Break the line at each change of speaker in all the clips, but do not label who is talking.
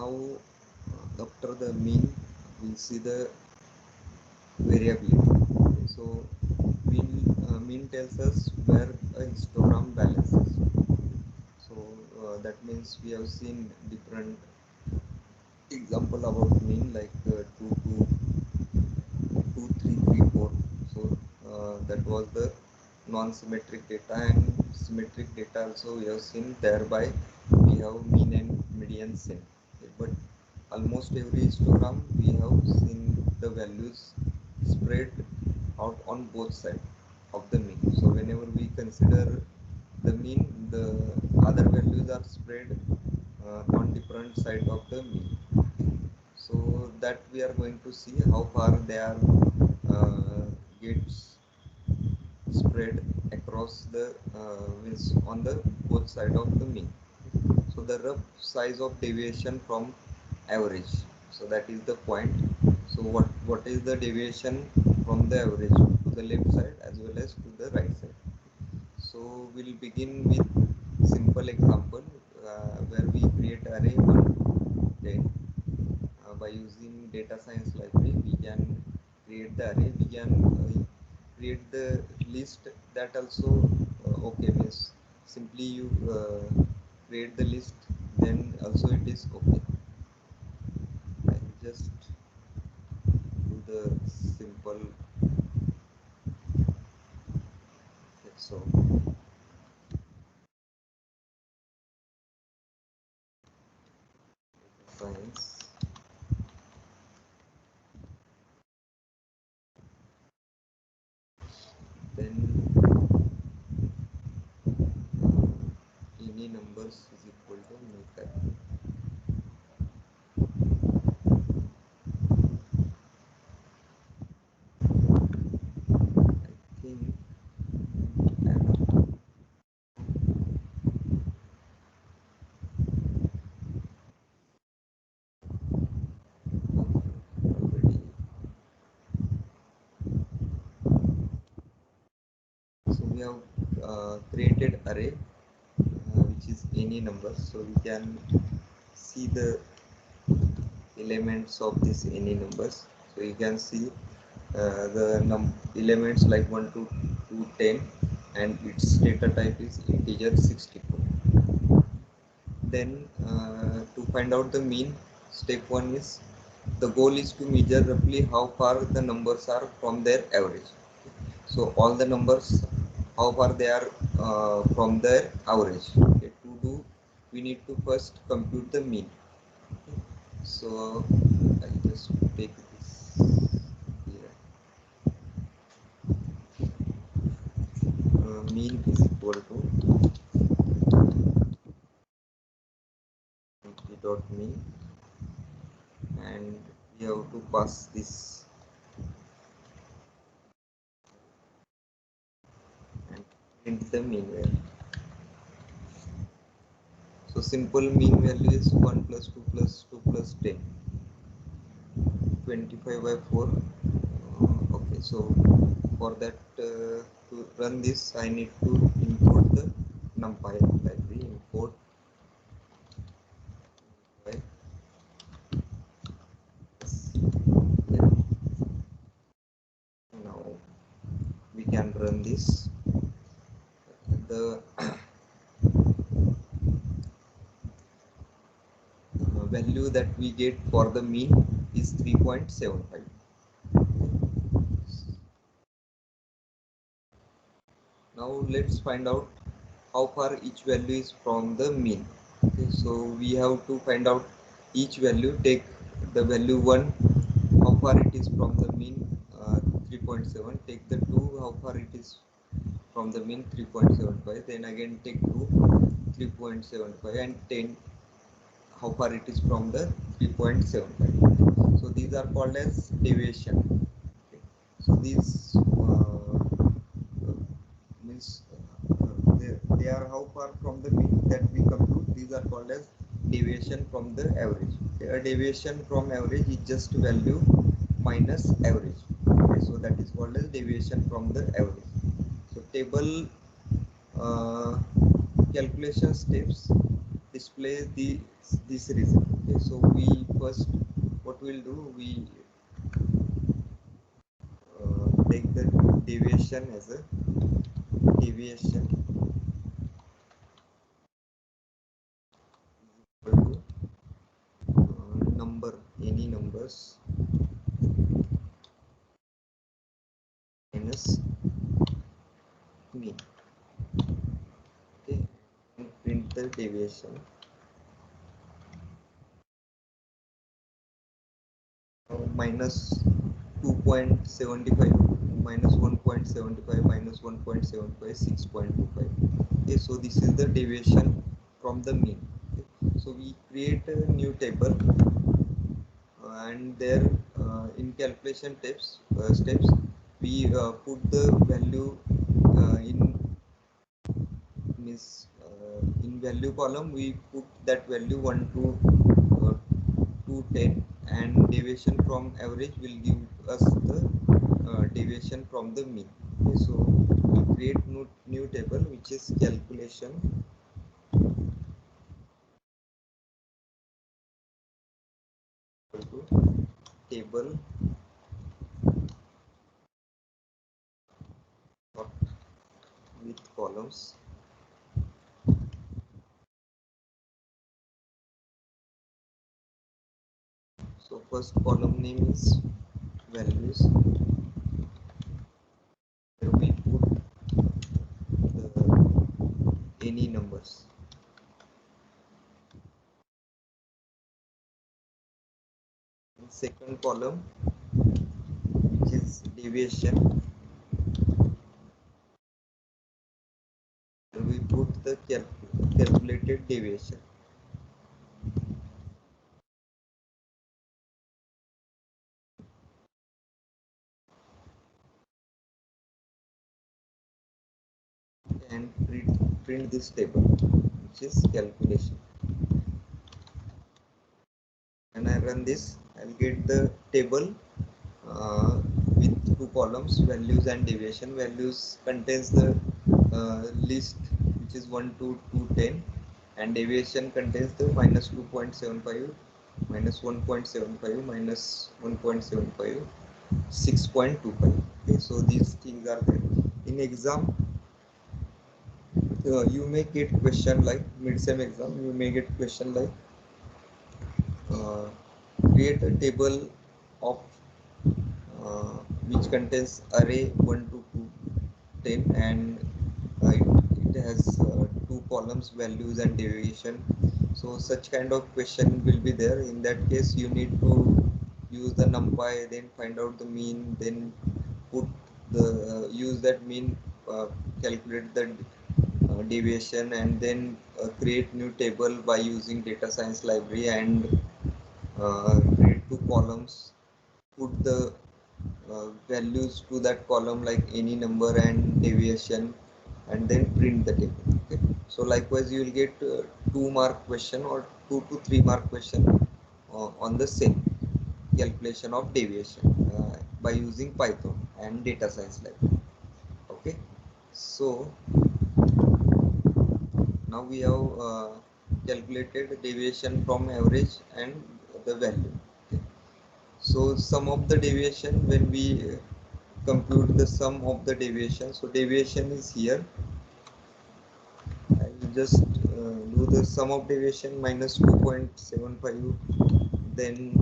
Now, after the mean, we see the variability. Okay, so, mean tells us where a histogram balances. So, that means we have seen different example about mean like 2, 2, 2, 3, 3, 4. So, that was the non-symmetric data, and symmetric data also we have seen. Thereby we have mean and median same. Okay, but almost every histogram we have seen the values spread out on both sides of the mean. So whenever we consider the mean, the other values are spread on different side of the mean. So that we are going to see how far they are gets spread across the means on the both side of the mean. So the rough size of deviation from average. So that is the point. So what is the deviation from the average to the left side as well as to the right side? So we'll begin with simple example where we create array 1 to 10. By using data science library, we can create the array. We can create the list. That also okay, means simply you create the list, then also it is okay. I'll just do the simple. So science, then any numbers is equal to make array. I think already. So we have created array which is any number. So we can see the elements of this any numbers. So you can see the elements like 1 to 10, and its data type is integer 64. Then to find out the mean, step 1 is the goal is to measure roughly how far the numbers are from their average. So all the numbers, how far they are from their average. Okay, to do, we need to first compute the mean. Okay. So I'll just take this here. Mean is equal to dot mean, and we have to pass this and print the mean value. So simple mean value is 1 plus 2 plus 2 plus 10, 25 by 4. Okay, so for that to run this, I need to import the numpy library. Import by, yeah. Now we can run this. The value that we get for the mean is 3.75. Now let's find out how far each value is from the mean. Okay, so we have to find out each value. Take the value 1, how far it is from the mean, 3.7. Take the 2, how far it is from the mean, 3.75. Then again take 2, 3.75, and 10, how far it is from the 3.75. So these are called as deviation. Okay. So these means they are how far from the mean that we compute. These are called as deviation from the average. Okay. A deviation from average is just value minus average. Okay. So that is called as deviation from the average. So table calculation steps display the this reason. Okay, so we first, what we'll do, we take the deviation as a deviation equal to number, any numbers minus mean. Okay, and print the deviation. Minus 2.75, minus 1.75, minus 1.75, 6.25. Okay, so this is the deviation from the mean. Okay. So we create a new table, and there in calculation steps we put the value in in value column. We put that value 1 to 10, and deviation from average will give us the deviation from the mean. Okay, so we create new table, which is calculation equal to table with columns. So first column name is values, where we put the any numbers. In second column, which is deviation, where we put the calculated deviation. And print this table, which is calculation. When I run this, I'll get the table with two columns, values and deviation. Values contains the list, which is 1 to 10, and deviation contains the minus 2.75, minus 1.75, minus 1.75, 6.25. Okay, so these things are there. In exam, you may get question like mid-sem exam, you may get question like uh, create a table of uh, which contains array 1 to 10, and it has two columns, values and deviation. So such kind of question will be there. In that case, you need to use the numpy, then find out the mean, then put the use that mean, calculate the deviation, and then create new table by using data science library, and create two columns, put the values to that column like any number and deviation, and then print the table. Okay, so likewise you will get 2 mark question or 2 to 3 mark question on the same calculation of deviation by using Python and data science library. Okay, so now we have calculated deviation from average and the value. Okay. So sum of the deviation, when we compute the sum of the deviation, so deviation is here. I will just do the sum of deviation, minus 2.75, then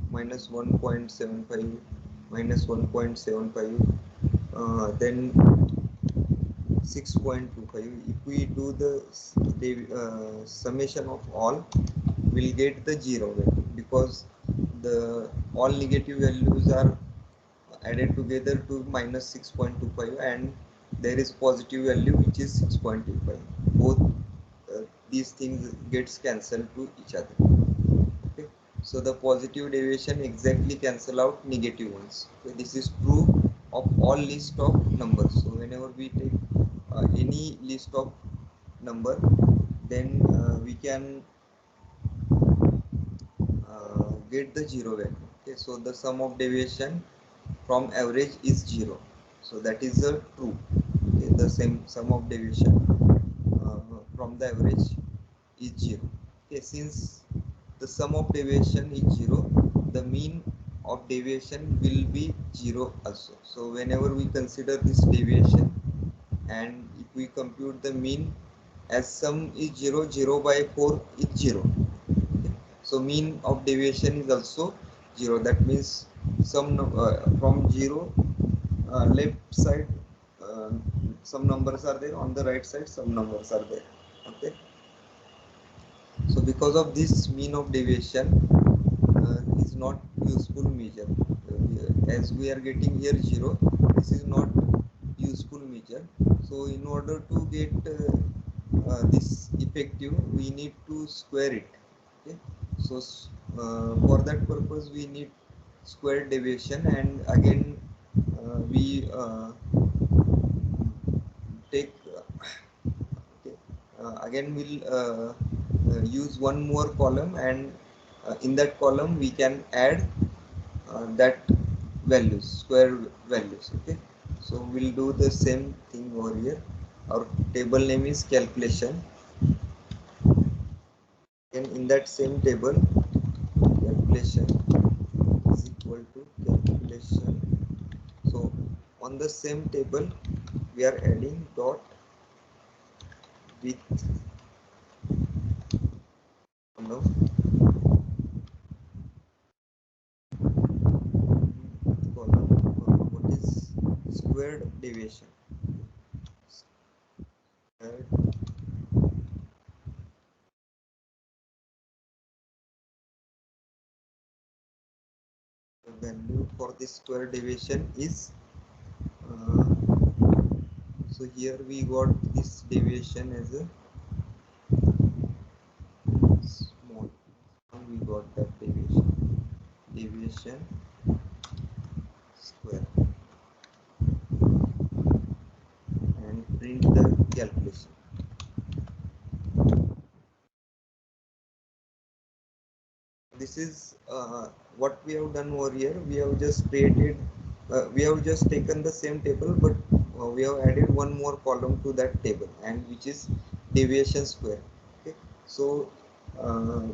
minus 1.75, minus 1.75, then 6.25. If we do the summation of all, we'll get the zero value, because the all negative values are added together to minus 6.25, and there is positive value which is 6.25. Both these things gets cancelled to each other. Okay, so the positive deviation exactly cancel out negative ones. So this is true of all list of numbers. So whenever we take any list of number, then we can get the zero value. Okay, so the sum of deviation from average is 0, so that is the true. Okay, the same sum of deviation from the average is 0. Okay, since the sum of deviation is 0, the mean of deviation will be 0 also. So whenever we consider this deviation and if we compute the mean, as sum is 0, 0 by 4 is 0. Okay. So mean of deviation is also 0. That means from 0 left side some numbers are there, on the right side some numbers are there. Okay. So because of this, mean of deviation is not useful measure. As we are getting here 0, this is not useful measure. So in order to get this effective, we need to square it. Okay. So for that purpose, we need square deviation, and again we take okay. Again we'll use one more column, and in that column we can add that values, square values. Okay, so we'll do the same thing over here. Our table name is calculation, and in that same table, calculation is equal to calculation. So on the same table we are adding dot with column, what is squared deviation. Squared, the value for this square deviation is so here we got this deviation as a small. Now we got that deviation square, and print the calculation. This is what we have done over here. We have just created, we have just taken the same table, but we have added one more column to that table, and which is deviation square. Okay, so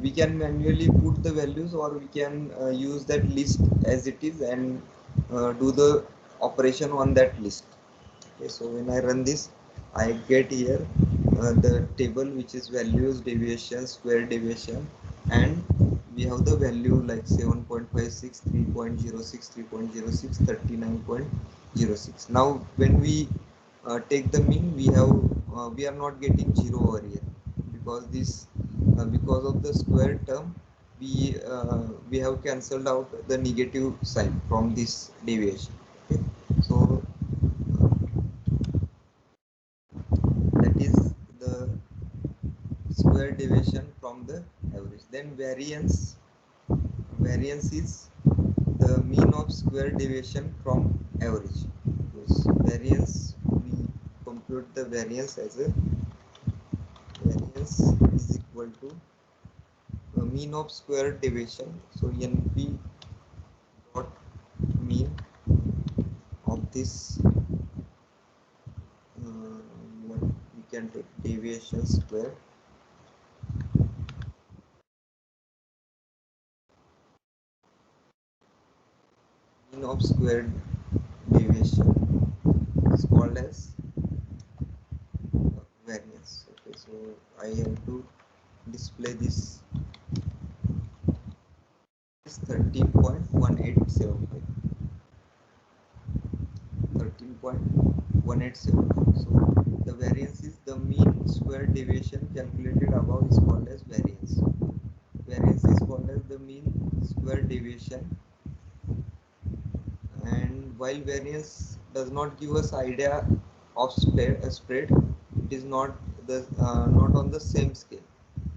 we can manually put the values, or we can use that list as it is and do the operation on that list. Okay, so when I run this, I get here the table which is values, deviation, square deviation, and we have the value like 7.56, 3.06, 3.06, 39.06. Now when we take the mean, we are not getting 0 over here, because this because of the square term, we have cancelled out the negative sign from this deviation. Okay, so that is the square deviation from the average. Then variance is the mean of square deviation from average. Because variance, we compute the variance as a variance is equal to the mean of square deviation. So np dot mean of this what we can take deviation square, mean of square deviation is called as variance. Okay, so I have to display this is 13.1875. 13.1875. So the variance is the mean square deviation calculated above is called as variance. Variance is called as the mean square deviation, and while variance does not give us idea of spread, it is not not on the same scale,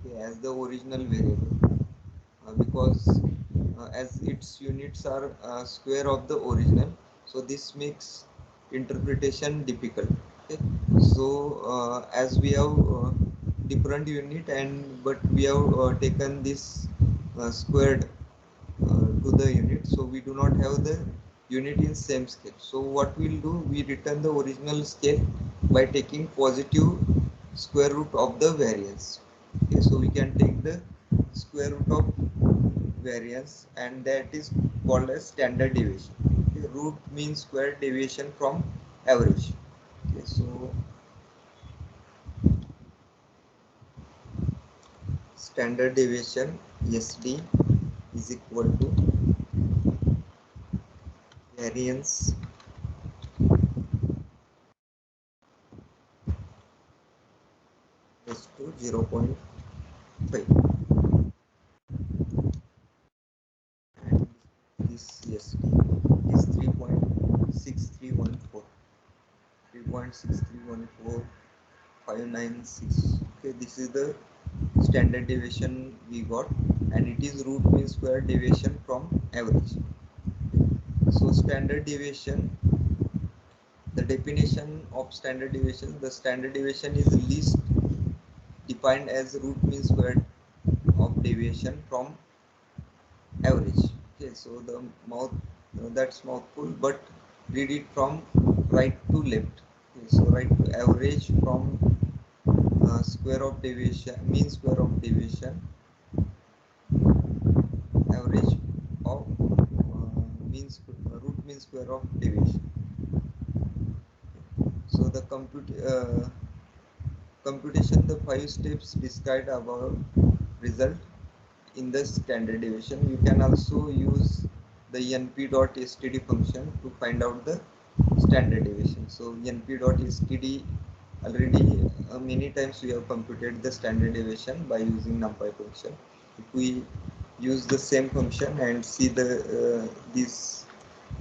okay, as the original variable, because as its units are square of the original, so this makes interpretation difficult. Okay, so as we have different unit, and but we have taken this squared to the unit, so we do not have the unit in same scale. So what we'll do, we return the original scale by taking positive square root of the variance. Okay, so we can take the square root of variance, and that is called as standard deviation. Okay, root means square, deviation from average. Okay, so standard deviation SD is equal to variance is to 0.5, and this SD is 3.6314. 3.6314,596. Okay, this is the standard deviation we got, and it is root mean square, deviation from average. So standard deviation, the definition of standard deviation, the standard deviation is least defined as root mean square of deviation from average. Okay, so the mouth, that's mouthful, but read it from right to left. Okay, so right to average from square of deviation, mean square of deviation, average of root mean square of deviation. So the computation, the 5 steps described above result in the standard deviation. You can also use the np.std function to find out the standard deviation. So np.std, already many times we have computed the standard deviation by using numpy function. If we use the same function and see the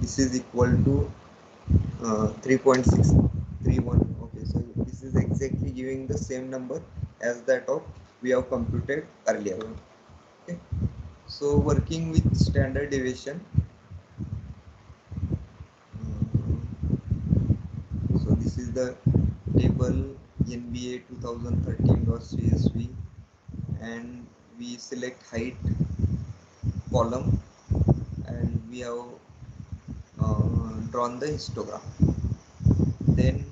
this is equal to 3.631. Okay, so this is exactly giving the same number as that of we have computed earlier. Okay, so working with standard deviation, so this is the table NBA 2013.csv, and we select height column, and we have drawn the histogram. Then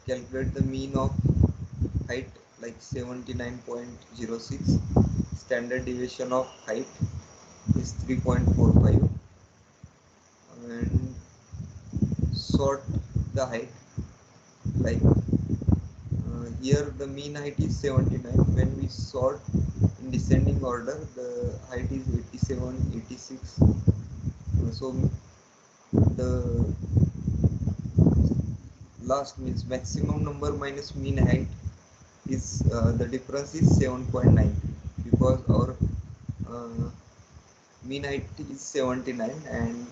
calculate the mean of height like 79.06. Standard deviation of height is 3.45, and sort the height like here the mean height is 79. When we sort in descending order, the height is 87, 86. So the last means maximum number minus mean height is the difference is 7.9, because our uh, mean height is 79 and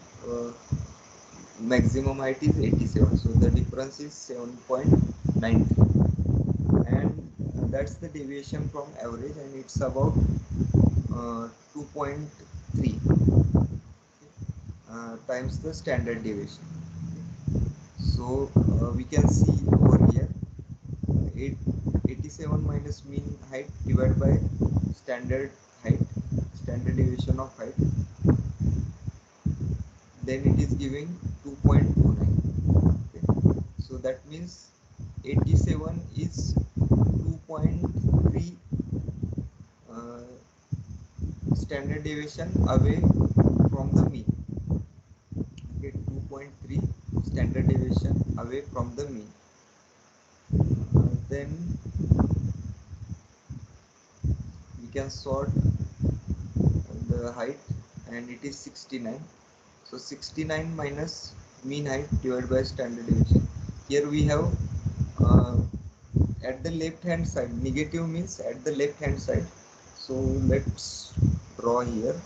maximum height is 87, so the difference is 7.9, and that's the deviation from average, and it's about 2.3 times the standard deviation. So we can see over here 87 minus mean height divided by standard height, standard deviation of height, then it is giving 2.29. Okay. So that means 87 is 2.3 uh, standard deviation away from the mean. Okay, 2.3 standard deviation away from the mean. Then we can sort the height, and it is 69. So 69 minus mean height divided by standard deviation. Here we have uh, at the left hand side, negative means at the left hand side. So let's draw here.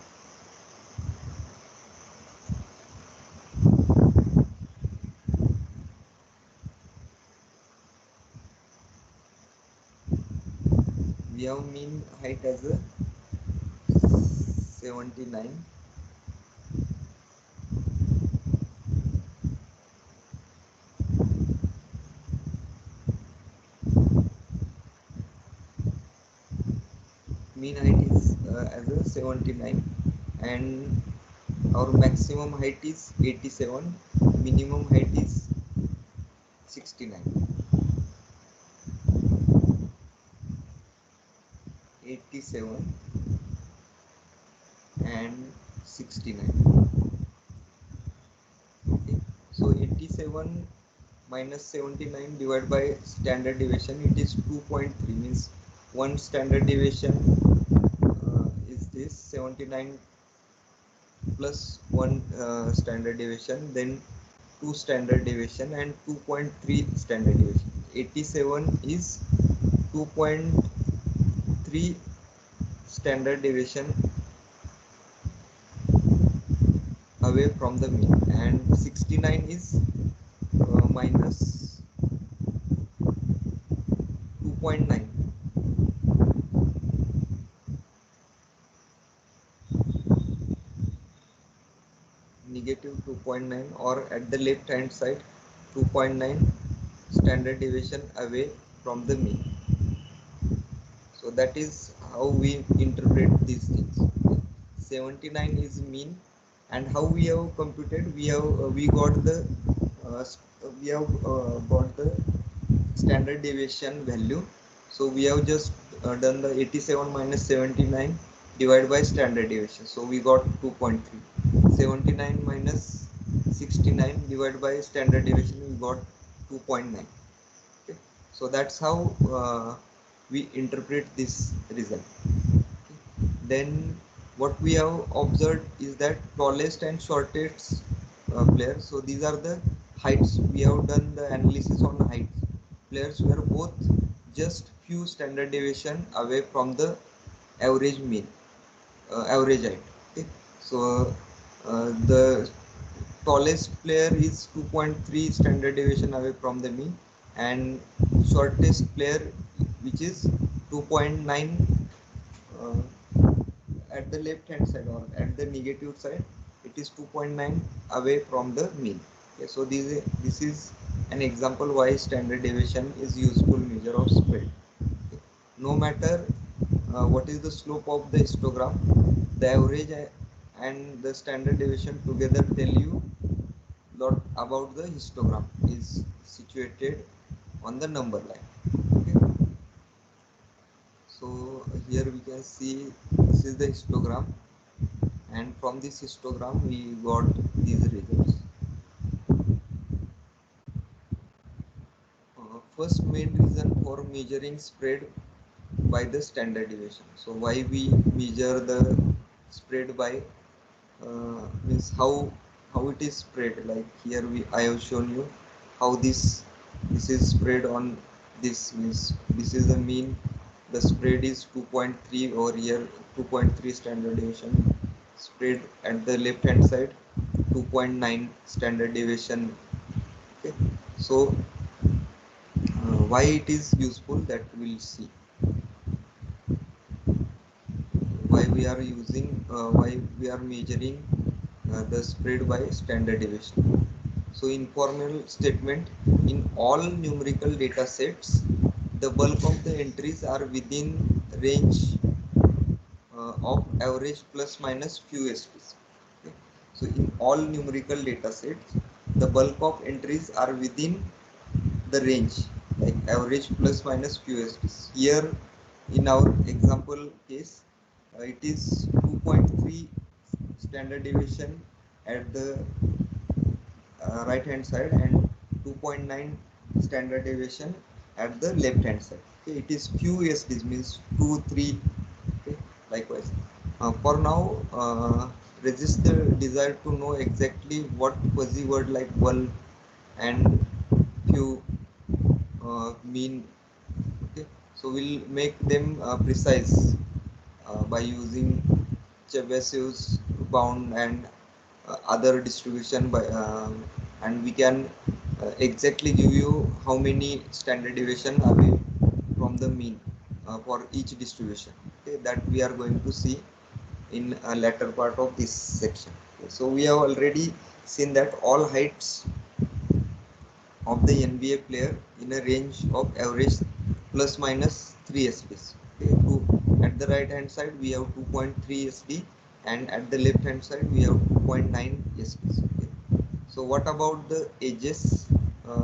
We have mean height as a 79, mean height is as a 79, and our maximum height is 87, minimum height is 69. 87 87 and 69. Okay, so 87 minus 79 divided by standard deviation, it is 2.3, means one standard deviation is this 79 plus one standard deviation, then 2 standard deviation and 2.3 standard deviation. 87 is 2.3 standard deviation away from the mean, and 69 is minus 2.9, negative 2.9, or at the left hand side 2.9 standard deviation away from the mean. So that is how we interpret these things. 79 is mean, and how we have computed, we got the uh, we have got the standard deviation value. So we have just done the 87 minus 79 divided by standard deviation, so we got 2.3. 79 minus 69 divided by standard deviation, we got 2.9. Okay, so that's how we interpret this result. Then what we have observed is that tallest and shortest players, so these are the heights. We have done the analysis on heights. Players were both just few standard deviation away from the average mean, average height. Okay, so the tallest player is 2.3 standard deviation away from the mean, and shortest player, which is 2.9, uh, at the left hand side or at the negative side, it is 2.9 away from the mean. Okay, so this is an example why standard deviation is useful measure of spread. Okay, no matter what is the slope of the histogram, the average and the standard deviation together tell you lot about the histogram is situated on the number line. Okay, so here we can see this is the histogram, and from this histogram we got these results. First main reason for measuring spread by the standard deviation. So why we measure the spread by, means how it is spread. Like here I have shown you how this is spread on this, means this is the mean, the spread is 2.3 over here, 2.3 standard deviation. Spread at the left hand side 2.9 standard deviation. Okay, so why it is useful, that we'll see. Why we are using, why we are measuring the spread by standard deviation. So informal statement: in all numerical data sets, the bulk of the entries are within range of average plus minus few SPs. Okay, so in all numerical data sets, the bulk of entries are within the range, like average plus minus few SPs. Here in our example case, it is 2.3 standard deviation at the right hand side and 2.9 standard deviation at the left hand side. Okay, it is few SDs, means 2 3. Okay, likewise for now, resist the desire to know exactly what fuzzy word like bulb and few mean. Okay, so we'll make them precise by using Chebyshev's bound and other distribution by, and we can exactly give you how many standard deviation away from the mean for each distribution. Okay, that we are going to see in a latter part of this section. Okay, so we have already seen that all heights of the NBA player in a range of average plus minus 3 SPs. Okay, at the right hand side we have 2.3 SD, and at the left hand side we have 2.9 SPs. Okay. So what about the ages?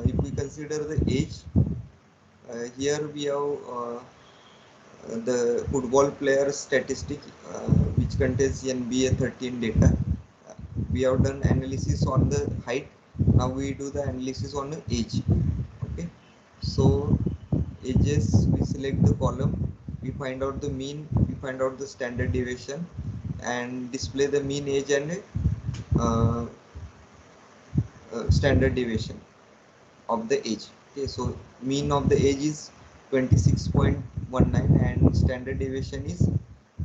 If we consider the age, here we have the football player statistic, which contains NBA 13 data. We have done analysis on the height. Now we do the analysis on the age. Okay, so ages, we select the column, we find out the mean, we find out the standard deviation, and display the mean age and uh, standard deviation of the age. Okay, so mean of the age is 26.19 and standard deviation is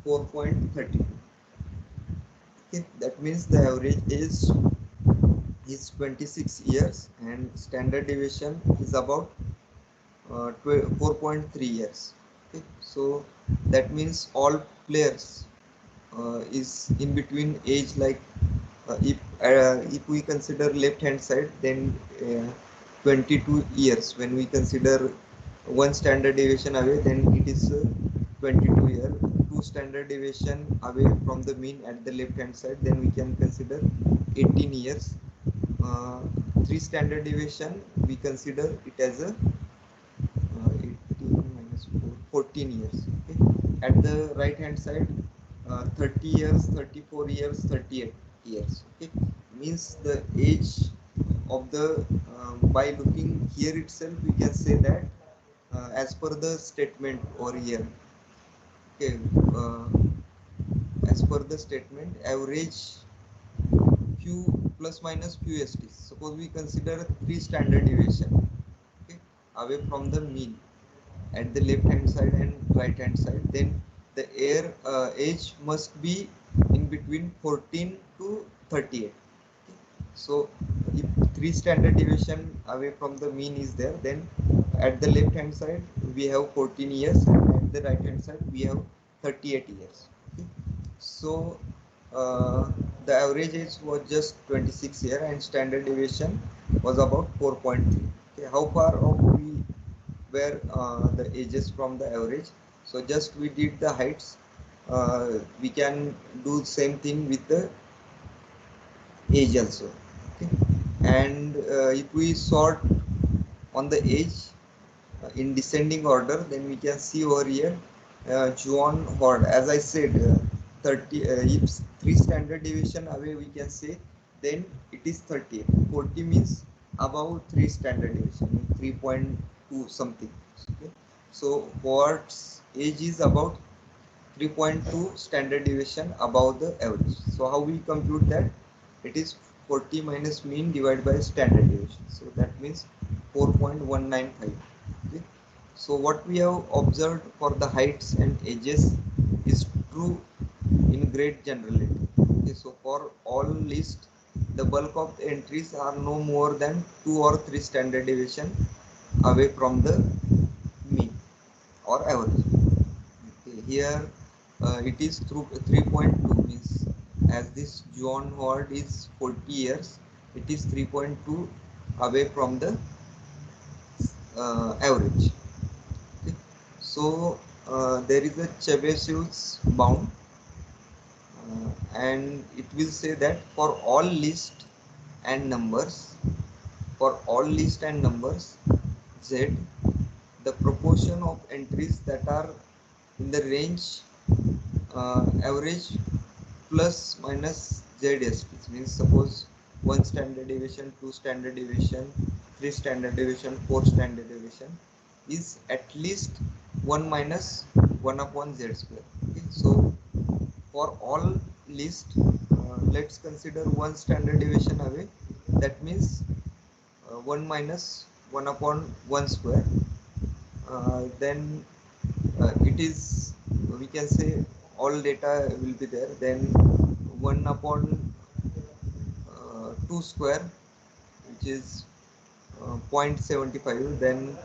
4.32. Okay, that means the average age is 26 years and standard deviation is about 4.3 years. Okay, so that means all players is in between age, like if we consider left hand side, then 22 years. When we consider one standard deviation away, then it is 22 year. Two standard deviation away from the mean at the left hand side, then we can consider 18 years. uh, Three standard deviation, we consider it as a 18 minus 4, 14 years. Okay, at the right hand side, 30 years, 34 years, 38 years. Okay, means the age of the, by looking here itself, we can say that as per the statement over here. Okay, uh, as per the statement, average q plus minus qst. Suppose we consider three standard deviation, okay, away from the mean at the left hand side and right hand side, then the age must be in between 14 to 38. So if three standard deviation away from the mean is there, then at the left hand side we have 14 years and at the right hand side we have 38 years. Okay. So the average age was just 26 year and standard deviation was about 4.3. Okay, how far off we were the ages from the average? So just we did the heights. We can do same thing with the age also. Okay, and if we sort on the age in descending order, then we can see over here John Hord, as I said, 30, if three standard deviation away we can say, then it is 30. 40 means above three standard deviation, 3.2 something. Okay, so Hord's age is about 3.2 standard deviation above the average. So how we compute that? It is 40 minus mean divided by standard deviation. So that means 4.195. Okay. So what we have observed for the heights and edges is true in great generality. Okay. So for all list, the bulk of the entries are no more than 2 or 3 standard deviation away from the mean or average. Okay, here it is through 3.2, means as this John Howard is 40 years, it is 3.2 away from the average. Okay. So there is a Chebyshev's bound, and it will say that for all list and numbers, for all list and numbers Z, the proportion of entries that are in the range average plus minus ZSP, means suppose one standard deviation, two standard deviation, three standard deviation, four standard deviation is at least 1 minus 1 upon Z square. Okay. So for all list, let's consider one standard deviation away, that means 1 minus 1 upon 1 square. Then it is, we can say all data will be there, then 1 upon 2 square, which is 0.75, then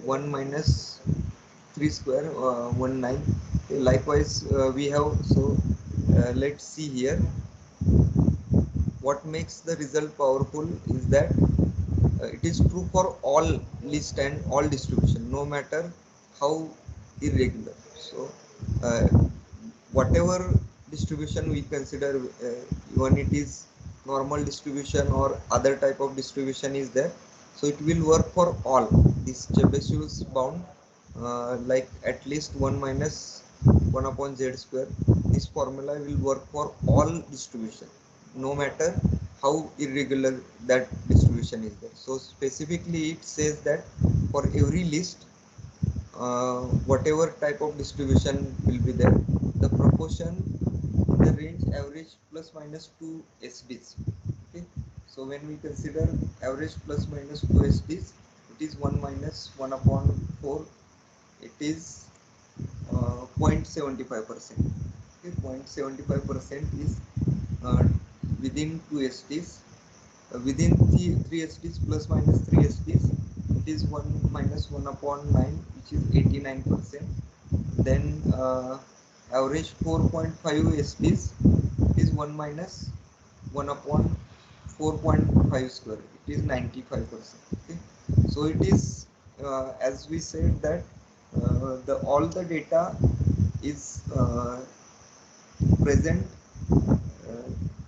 1 minus 3 square, 19. Okay, likewise we have, so let's see here. What makes the result powerful is that it is true for all list and all distribution, no matter how irregular. So uh, whatever distribution we consider, even it is normal distribution or other type of distribution is there, so it will work for all. This Chebyshev's bound like at least 1 minus 1 upon z square. This formula will work for all distribution, no matter how irregular that distribution is there. So specifically it says that for every list, whatever type of distribution will be there, the proportion in the range average plus minus 2 SDs. Okay, so when we consider average plus minus 2 SDs, it is 1 minus 1 upon 4. It is 0.75%. Okay, 0.75% is uh, within 2 SDs. Within 3 SDs plus minus 3 SDs, it is 1 minus 1 upon 9, which is 89%. Then average 4.5 SDs is 1 minus 1 upon 4.5 square. It is 95%. Okay, so it is as we said that the all the data is present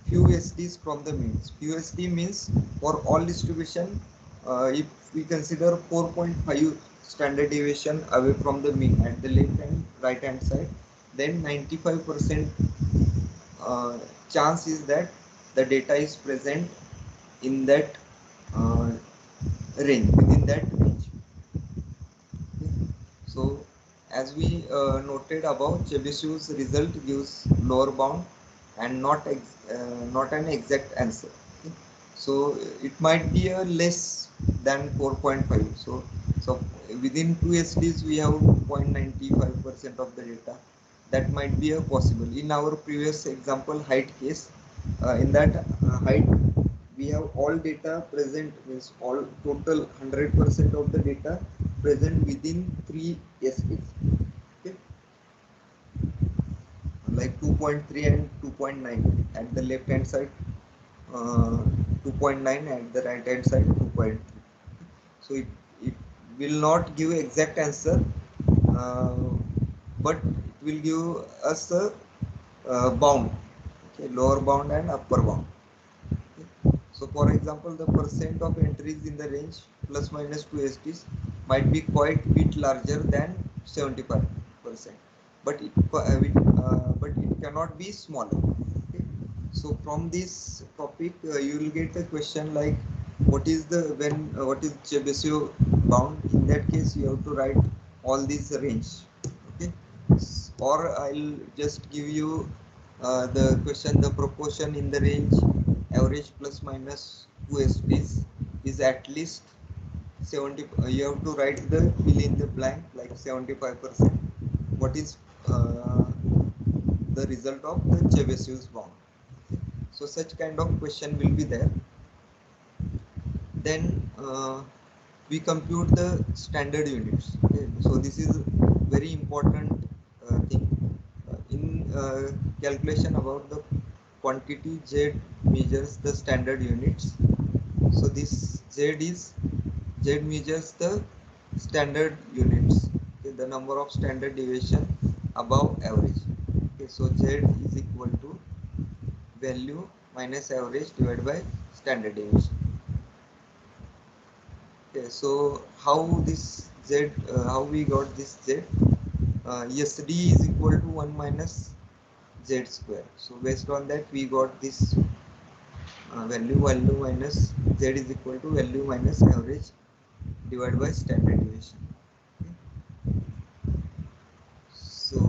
few SDs from the means. Few SD means for all distribution, if we consider 4.5 standard deviation away from the mean at the left and right hand side, then 95% chance is that the data is present in that uh, range, within that range. So as we noted above, Chebyshev's result gives lower bound and not an exact answer. Okay. So it might be a less than 4.5. So within 2 SDs we have 0.95% of the data. That might be a possible. In our previous example height case, in that height we have all data present, means all total 100% of the data present within 3 SPs. Okay, like 2.3 and 2.9 at the left hand side, 2.9 at the right hand side, 2.3. So it will not give exact answer, uh, but it will give us a bound, okay, lower bound and upper bound. So for example, the percent of entries in the range plus minus 2 STs might be quite bit larger than 75%, but it cannot be smaller. Okay. So from this topic, you will get a question like, what is the what is Chebyshev bound? In that case, you have to write all these range. Okay, or I'll just give you the question, the proportion in the range average plus minus 2 SPs is at least 70. You have to write the fill in the blank like 75%. What is the result of the Chebyshev's bound? So such kind of question will be there. Then we compute the standard units. Okay. So this is very important thing in calculation about the quantity. Z measures the standard units. So this Z measures the standard units. Okay, the number of standard deviation above average. Okay, so Z is equal to value minus average divided by standard deviation. Okay, so how this Z, how we got this Z? SD is equal to 1 minus Z square. So based on that we got this value minus Z is equal to value minus average divided by standard deviation. Okay. So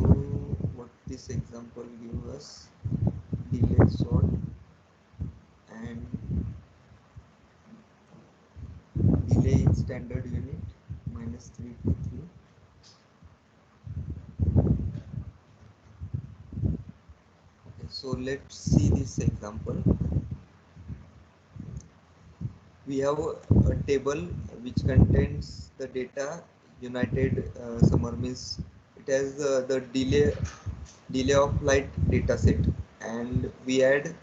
what this example give us, delay sort and delay in standard unit minus 3 to 3. Okay, so let's see this example. We have a table which contains the data united summer, means it has the delay of flight data set, and we add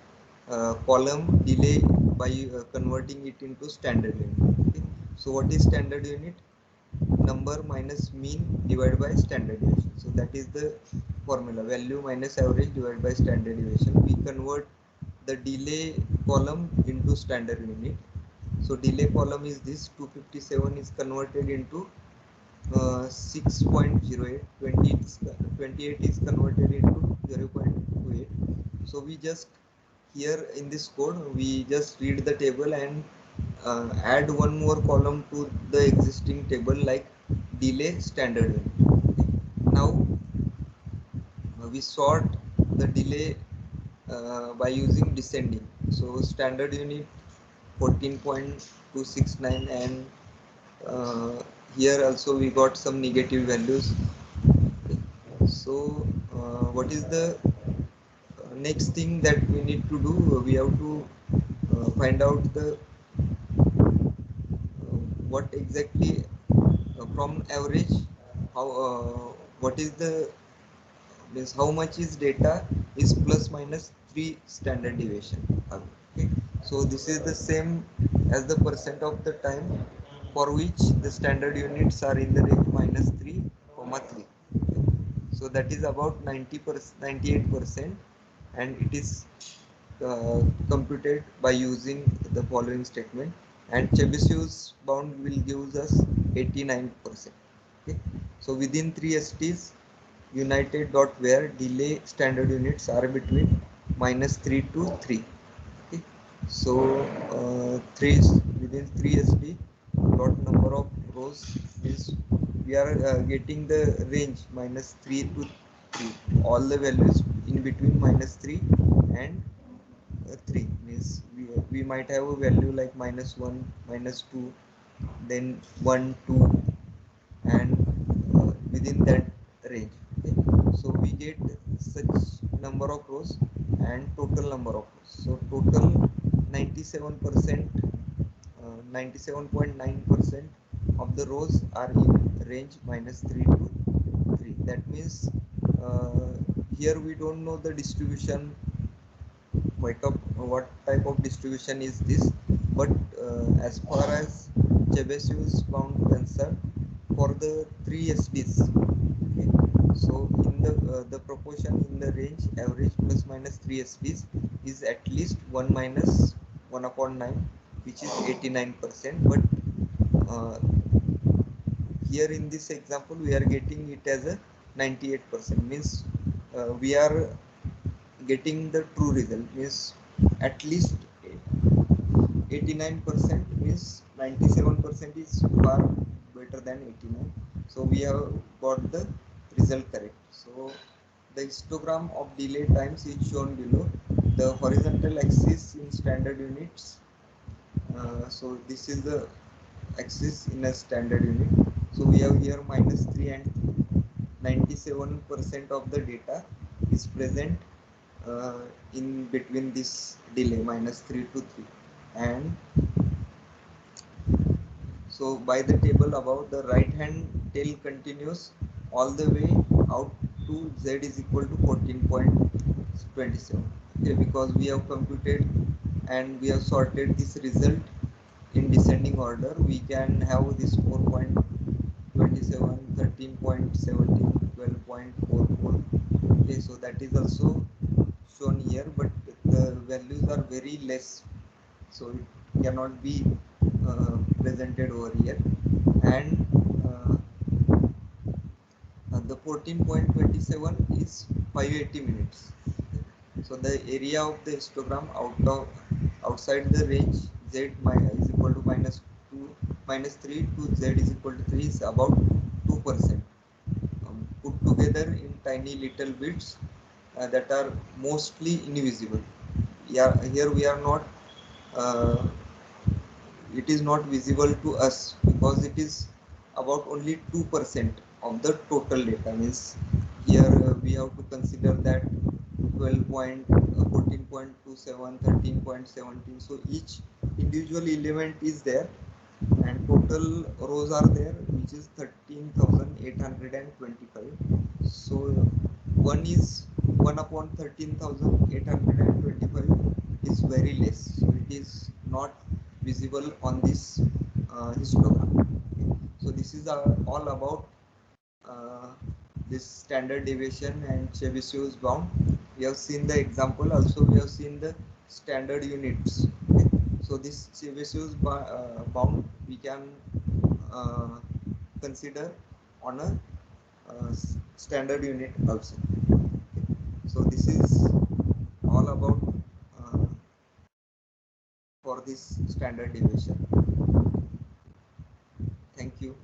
column delay by converting it into standard unit. Okay. So what is standard unit? Number minus mean divided by standard deviation. So that is the formula, value minus average divided by standard deviation. We convert the delay column into standard unit. So delay column is this, 257 is converted into 6.08, 28 is converted into 0.28. So we just, here in this code we just read the table and add one more column to the existing table, like delay standard unit. Okay. Now we sort the delay by using descending. So standard unit 14.269, and here also we got some negative values. Okay. So what is the next thing that we need to do? We have to find out the what exactly from average, how what is the, means how much is data is plus minus 3 standard deviation. Okay. So this is the same as the percent of the time for which the standard units are in the range minus 3 comma 3. Okay. So that is about 90%, 98%, and it is computed by using the following statement, and Chebyshev's bound will give us 89%. Okay. So within 3 STs, united dot where delay standard units are between minus 3 to 3. Okay. So 3 within 3 SD dot number of rows means we are getting the range minus 3 to 3, all the values in between minus 3 and 3, means we might have a value like minus 1, minus 2, then 1, 2, and within that range. Okay. So we get such number of rows and total number of rows. So total 97%, 97.9% of the rows are in range minus 3 to 3. That means uh, here we don't know the distribution, what type of distribution is this, but as far as Chebyshev's bound concerned, for the 3 SDs, okay, so in the proportion in the range average plus minus 3 SDs is at least 1 minus 1 upon 9, which is 89%. But uh, here in this example we are getting it as a 98%, means we are getting the true result, means at least 89%, means 97% is far better than 89. So we have got the result correct. So the histogram of delay times is shown below. The horizontal axis in standard units, so this is the axis in a standard unit. So we have here minus 3 and 3. 97% of the data is present in between this delay minus 3 to 3. And so by the table above, the right hand tail continues all the way out to z is equal to 14.27. Okay, because we have computed and we have sorted this result in descending order, we can have this 4.27, 13.17, 12.44. Okay, so that is also shown here, but the values are very less, so it cannot be presented over here. And the 14.27 is 580 minutes. So the area of the histogram outside the range z is equal to minus 2, minus 3 to z is equal to 3 is about 2%, put together in tiny little bits that are mostly invisible. Yeah, here we are not, uh, it is not visible to us because it is about only 2% of the total data. Means here we have to consider that 14.27, 13.17. So each individual element is there, and total rows are there, which is 13,825. So 1 upon 13,825 is very less, so it is not visible on this histogram. Okay. So this is all about uh, this standard deviation and Chebyshev's bound. We have seen the example, also we have seen the standard units. Okay. So this Chebyshev's bound we can uh, consider on a standard unit also. So this is all about uh, for this standard deviation. Thank you.